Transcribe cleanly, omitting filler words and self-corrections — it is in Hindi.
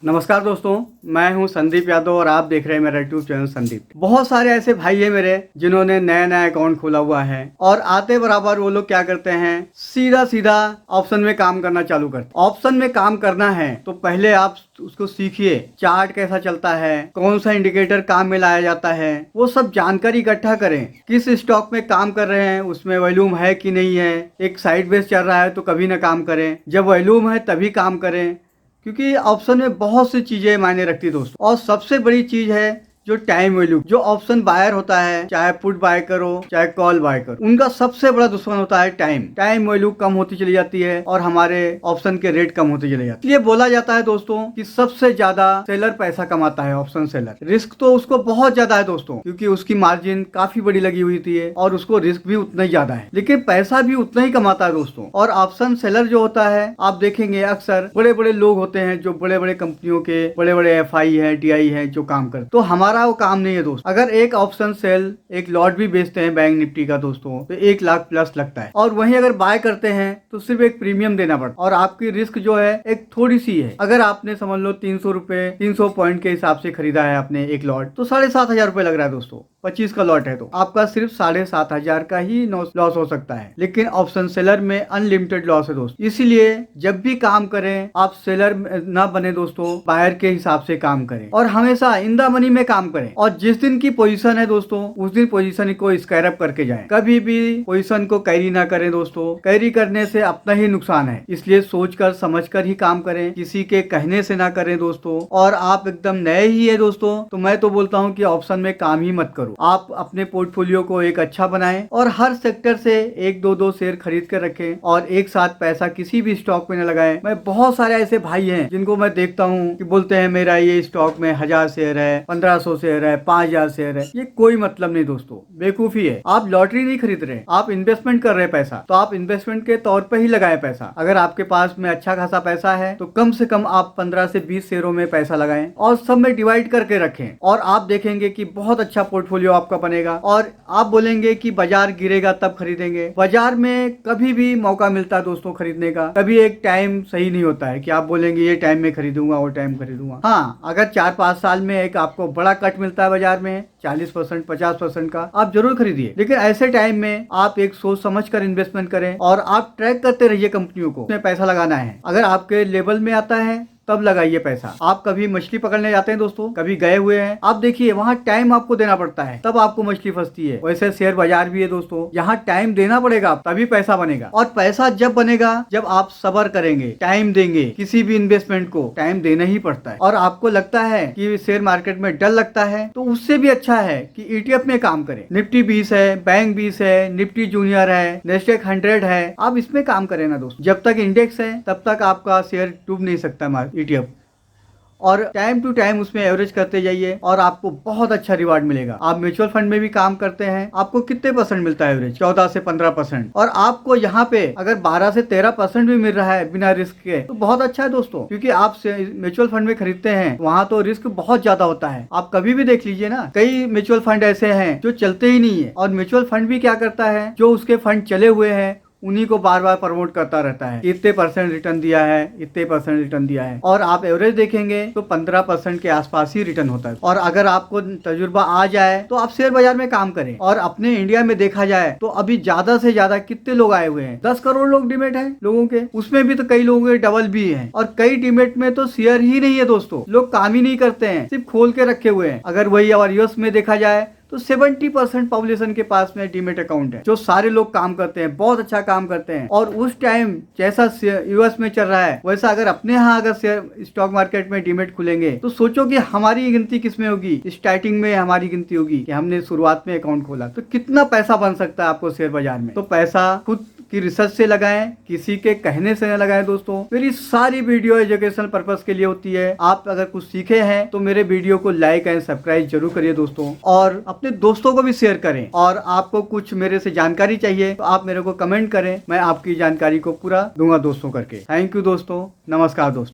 नमस्कार दोस्तों, मैं हूं संदीप यादव और आप देख रहे हैं मेरा यूट्यूब चैनल संदीप। बहुत सारे ऐसे भाई हैं मेरे जिन्होंने नया नया अकाउंट खोला हुआ है और आते बराबर वो लोग क्या करते हैं, सीधा सीधा ऑप्शन में काम करना चालू करते। ऑप्शन में काम करना है तो पहले आप उसको सीखिए, चार्ट कैसा चलता है, कौन सा इंडिकेटर काम में लाया जाता है, वो सब जानकारी इकट्ठा करें। किस स्टॉक में काम कर रहे हैं, उसमें वॉल्यूम है कि नहीं है, एक साइडवेज चल रहा है तो कभी ना काम करें, जब वॉल्यूम है तभी काम करें, क्योंकि ऑप्शन में बहुत सी चीजें मायने रखती है दोस्तों। और सबसे बड़ी चीज है जो टाइम वैल्यू। जो ऑप्शन बायर होता है, चाहे पुट बाय करो चाहे कॉल बाय करो, उनका सबसे बड़ा दुश्मन होता है टाइम। टाइम वैल्यू कम होती चली जाती है और हमारे ऑप्शन के रेट कम होते चले जाते हैं। इसलिए बोला जाता है दोस्तों कि सबसे ज्यादा सेलर पैसा कमाता है ऑप्शन सेलर। रिस्क तो उसको बहुत ज्यादा है दोस्तों, क्योंकि उसकी मार्जिन काफी बड़ी लगी हुई थी और उसको रिस्क भी उतना ही ज्यादा है, लेकिन पैसा भी उतना ही कमाता है दोस्तों। और ऑप्शन सेलर जो होता है, आप देखेंगे अक्सर बड़े बड़े लोग होते हैं जो बड़े बड़े कंपनियों के बड़े बड़े FI है, DI है, जो काम करते। तो हमारा वो काम नहीं है दोस्त। अगर एक ऑप्शन सेल एक लॉट भी बेचते हैं बैंक निफ्टी का दोस्तों, तो 1 लाख प्लस लगता है। और वहीं अगर बाय करते हैं तो सिर्फ एक प्रीमियम देना पड़ता है और आपकी रिस्क जो है एक थोड़ी सी है। अगर आपने समझ लो 300 पॉइंट के हिसाब से खरीदा है आपने एक लॉट, तो 7,500 रुपए लग रहा है दोस्तों। 25 का लॉट है तो आपका सिर्फ 7,500 का ही लॉस हो सकता है, लेकिन ऑप्शन सेलर में अनलिमिटेड लॉस है दोस्तों। इसीलिए जब भी काम करें आप सेलर ना बने दोस्तों, बायर के हिसाब से काम करें और हमेशा इन द मनी में काम करें। और जिस दिन की पोजीशन है दोस्तों, उस दिन पोजीशन को स्क्वायर अप करके जाएं। कभी भी पोजीशन को कैरी ना करें दोस्तों, कैरी करने से अपना ही नुकसान है। इसलिए सोचकर समझकर ही काम करें, किसी के कहने से ना करें दोस्तों। और आप एकदम नए ही है दोस्तों, तो मैं तो बोलता हूँ कि ऑप्शन में काम ही मत करो। आप अपने पोर्टफोलियो को एक अच्छा बनाएं और हर सेक्टर से 1-2 शेयर खरीद कर रखें और एक साथ पैसा किसी भी स्टॉक में न लगाएं। मैं बहुत सारे ऐसे भाई हैं जिनको मैं देखता हूँ कि बोलते हैं मेरा ये स्टॉक में 1000 शेयर है, 1500 शेयर है, 5000 शेयर है। ये कोई मतलब नहीं दोस्तों, बेवकूफी है। आप लॉटरी नहीं खरीद रहे, आप इन्वेस्टमेंट कर रहे पैसा, तो आप इन्वेस्टमेंट के तौर पर ही लगाए पैसा। अगर आपके पास में अच्छा खासा पैसा है तो कम से कम आप 15 से 20 शेयरों में पैसा लगाएं और सब में डिवाइड करके रखें और आप देखेंगे कि बहुत अच्छा पोर्टफोलियो आपका बनेगा। और आप बोलेंगे कि बाजार गिरेगा तब खरीदेंगे। बाजार में कभी भी मौका मिलता है दोस्तों खरीदने का, कभी एक टाइम सही नहीं होता है कि आप बोलेंगे ये टाइम में खरीदूंगा वो टाइम खरीदूंगा। हाँ, अगर 4-5 साल में एक आपको बड़ा कट मिलता है बाजार में 40% 50% का, आप जरूर खरीदिए। लेकिन ऐसे टाइम में आप एक सोच समझ कर इन्वेस्टमेंट करें और आप ट्रैक करते रहिए कंपनियों को, उसमें पैसा लगाना है। अगर आपके लेवल में आता है तब लगाइए पैसा। आप कभी मछली पकड़ने जाते हैं दोस्तों, कभी गए हुए हैं, आप देखिए वहाँ टाइम आपको देना पड़ता है, तब आपको मछली फंसती है। वैसे शेयर बाजार भी है दोस्तों, यहाँ टाइम देना पड़ेगा तभी पैसा बनेगा। और पैसा जब बनेगा जब आप सब्र करेंगे, टाइम देंगे। किसी भी इन्वेस्टमेंट को टाइम देना ही पड़ता है। और आपको लगता है कि शेयर मार्केट में डर लगता है, तो उससे भी अच्छा है कि ETF में काम करें। निफ्टी 20 है, बैंक 20 है, निफ्टी जूनियर है, नेस्डेक 100 है, आप इसमें काम करें ना दोस्तों। जब तक इंडेक्स है तब तक आपका शेयर डूब नहीं सकता ETF। और टाइम टू टाइम उसमें एवरेज करते जाइए और आपको बहुत अच्छा रिवार्ड मिलेगा। आप म्यूचुअल फंड में भी काम करते हैं, आपको कितने % मिलता है एवरेज? 14 से 15%। और आपको यहाँ पे अगर 12 से 13% भी मिल रहा है बिना रिस्क के, तो बहुत अच्छा है दोस्तों। क्योंकि आप म्यूचुअल फंड में खरीदते हैं, वहाँ तो रिस्क बहुत ज्यादा होता है। आप कभी भी देख लीजिए ना, कई म्यूचुअल फंड ऐसे हैं जो चलते ही नहीं है। और म्यूचुअल फंड भी क्या करता है, जो उसके फंड चले हुए हैं उन्हीं को बार बार प्रमोट करता रहता है, इतने % रिटर्न दिया है, इतने % रिटर्न दिया है। और आप एवरेज देखेंगे तो 15% के आसपास ही रिटर्न होता है। और अगर आपको तजुर्बा आ जाए तो आप शेयर बाजार में काम करें। और अपने इंडिया में देखा जाए तो अभी ज्यादा से ज्यादा कितने लोग आए हुए हैं, 10 करोड़ लोग डीमेट है लोगों के, उसमें भी तो कई लोगों के डबल भी है और कई डीमेट में तो शेयर ही नहीं है दोस्तों। लोग काम ही नहीं करते हैं, सिर्फ खोल के रखे हुए हैं। अगर वही और यूएस में देखा जाए तो 70% पॉपुलेशन के पास में डीमेट अकाउंट है। जो सारे लोग काम करते हैं, बहुत अच्छा काम करते हैं। और उस टाइम जैसा US में चल रहा है, वैसा अगर अपने यहाँ अगर स्टॉक मार्केट में डीमेट खुलेंगे तो सोचो कि हमारी गिनती किसमें होगी। स्टार्टिंग में हमारी गिनती होगी कि हमने शुरुआत में अकाउंट खोला, तो कितना पैसा बन सकता है आपको शेयर बाजार में। तो पैसा खुद की रिसर्च से लगाएं, किसी के कहने से न लगाएं दोस्तों। मेरी सारी वीडियो एजुकेशनल पर्पस के लिए होती है। आप अगर कुछ सीखे हैं तो मेरे वीडियो को लाइक एंड सब्सक्राइब जरूर करिए दोस्तों, और अपने दोस्तों को भी शेयर करें। और आपको कुछ मेरे से जानकारी चाहिए तो आप मेरे को कमेंट करें, मैं आपकी जानकारी को पूरा दूंगा दोस्तों करके। थैंक यू दोस्तों, नमस्कार दोस्तों।